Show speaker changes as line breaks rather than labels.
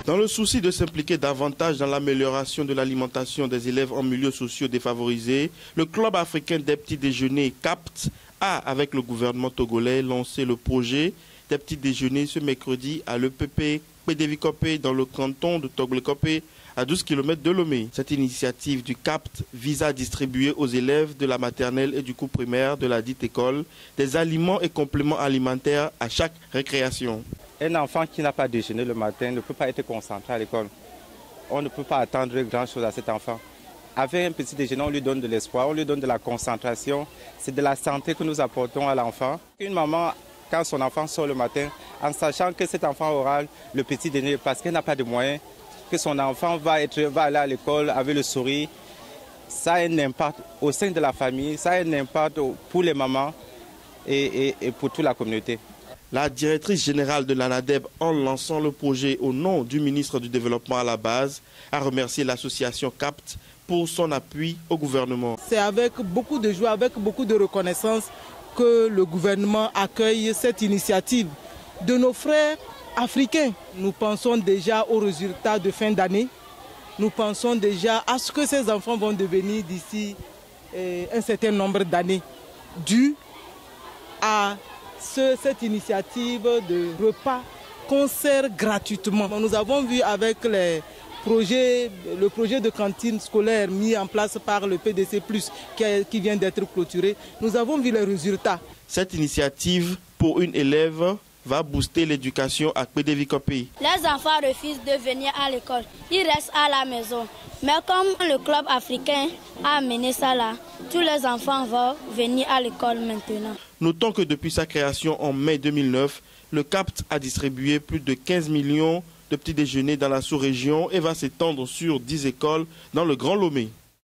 Dans le souci de s'impliquer davantage dans l'amélioration de l'alimentation des élèves en milieux sociaux défavorisés, le Club africain des petits déjeuners CAPT a, avec le gouvernement togolais, lancé le projet des petits déjeuners ce mercredi à l'EPP Pédévikopé dans le canton de Togolekopé, à 12 km de Lomé. Cette initiative du CAPT vise à distribuer aux élèves de la maternelle et du cours primaire de la dite école des aliments et compléments alimentaires à chaque récréation.
Un enfant qui n'a pas déjeuné le matin ne peut pas être concentré à l'école. On ne peut pas attendre grand-chose à cet enfant. Avec un petit déjeuner, on lui donne de l'espoir, on lui donne de la concentration. C'est de la santé que nous apportons à l'enfant. Une maman, quand son enfant sort le matin, en sachant que cet enfant aura le petit déjeuner parce qu'elle n'a pas de moyens, que son enfant va aller à l'école avec le sourire, ça a un impact au sein de la famille, ça a un impact pour les mamans et pour toute la communauté.
La directrice générale de l'ANADEB, en lançant le projet au nom du ministre du Développement à la base, a remercié l'association CAPT pour son appui au gouvernement.
C'est avec beaucoup de joie, avec beaucoup de reconnaissance que le gouvernement accueille cette initiative de nos frères africains. Nous pensons déjà aux résultats de fin d'année. Nous pensons déjà à ce que ces enfants vont devenir d'ici un certain nombre d'années, dû à cette initiative de repas concert gratuitement. Nous avons vu avec le projet de cantine scolaire mis en place par le PDC+, qui vient d'être clôturé, nous avons vu les résultats.
Cette initiative pour une élève va booster l'éducation à Pédévikopé.
Les enfants refusent de venir à l'école, ils restent à la maison. Mais comme le club africain a amené ça là, tous les enfants vont venir à l'école maintenant.
Notons que depuis sa création en mai 2009, le CAPT a distribué plus de 15 millions de petits déjeuners dans la sous-région et va s'étendre sur 10 écoles dans le Grand Lomé.